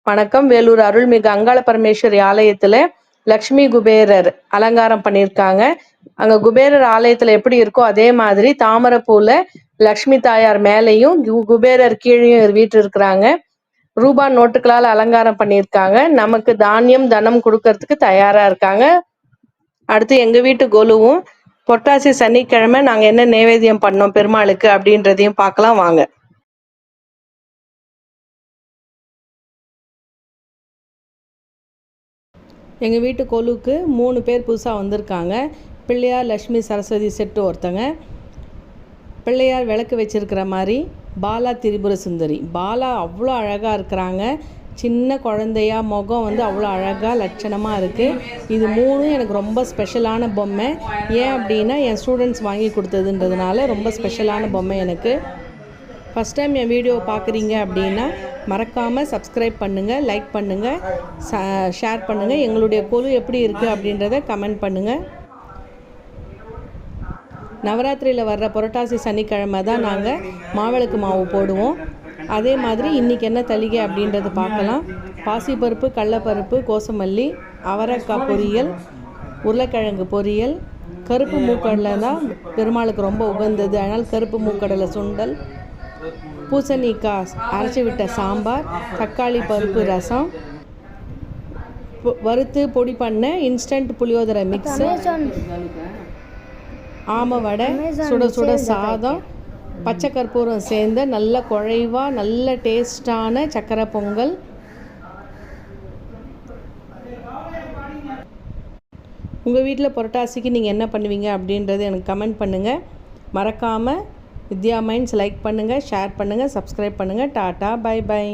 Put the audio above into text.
வணக்கம். வேலூர் அருள்மிகு அங்காள பரமேஸ்வரி ஆலயத்துல லக்ஷ்மி குபேரர் அலங்காரம் பண்ணியிருக்காங்க. அங்க குபேரர் ஆலயத்துல எப்படி இருக்கோ அதே மாதிரி தாமரைப்பூல லக்ஷ்மி தாயார் மேலையும் குபேரர் கீழையும் வீட்டு இருக்கிறாங்க. ரூபா நோட்டுகளால் அலங்காரம் பண்ணியிருக்காங்க. நமக்கு தானியம் தனம் கொடுக்கறதுக்கு தயாரா இருக்காங்க. அடுத்து எங்க வீட்டு கொலுவும் புரட்டாசி சனிக்கிழமை நாங்க என்ன நைவேத்தியம் பண்ணோம் பெருமாளுக்கு அப்படின்றதையும் பார்க்கலாம் வாங்க. எங்கள் வீட்டு கொலுவுக்கு 3 பேர் புதுசாக வந்திருக்காங்க. பிள்ளையார் லக்ஷ்மி சரஸ்வதி செட்டு ஒருத்தங்க, பிள்ளையார் விளக்கு வச்சிருக்கிற மாதிரி பாலா திரிபுர சுந்தரி. பாலா அவ்வளோ அழகாக இருக்கிறாங்க. சின்ன குழந்தையா முகம் வந்து அவ்வளோ அழகாக லட்சணமாக இருக்குது. இது 3 எனக்கு ரொம்ப ஸ்பெஷலான பொம்மை. ஏன் அப்படின்னா என் ஸ்டூடெண்ட்ஸ் வாங்கி கொடுத்ததுன்றதுனால ரொம்ப ஸ்பெஷலான பொம்மை எனக்கு. ஃபஸ்ட் டைம் என் வீடியோவை பார்க்குறீங்க அப்படின்னா மறக்காமல் சப்ஸ்கிரைப் பண்ணுங்கள், லைக் பண்ணுங்கள், ஷேர் பண்ணுங்கள். எங்களுடைய கொலு எப்படி இருக்குது அப்படின்றத கமெண்ட் பண்ணுங்கள். நவராத்திரியில் வர்ற புரட்டாசி சனிக்கிழமை தான் நாங்கள் மாவிளக்கு மாவு போடுவோம். அதே மாதிரி இன்றைக்கி என்ன தளிகை அப்படின்றது பார்க்கலாம். பாசிப்பருப்பு, கடலைப்பருப்பு, கோசமல்லி, அவரைக்காய் பொரியல், உருளைக்கிழங்கு பொரியல், கருப்பு மூக்கடலை தான் பெருமாளுக்கு ரொம்ப உகந்தது. அதனால் கருப்பு மூக்கடலை சுண்டல், பூசணிக்காய் அரைச்சி விட்ட சாம்பார், தக்காளி பருப்பு ரசம், வறுத்து பொடி பண்ண இன்ஸ்டன்ட் புளியோதரை மிக்ஸு, ஆமை வடை, சுட சுட சாதம், பச்சை கற்பூரம் சேர்ந்த நல்ல குழைவாக நல்ல டேஸ்டான சக்கரை பொங்கல். உங்கள் வீட்டில் புரட்டாசிக்கு நீங்கள் என்ன பண்ணுவீங்க அப்படின்றது எனக்கு கமெண்ட் பண்ணுங்கள். மறக்காமல் வித்யா மைண்ட்ஸ் லைக் பண்ணுங்கள், ஷேர் பண்ணுங்கள், சப்ஸ்கிரைப் பண்ணுங்கள். Tata, bye by.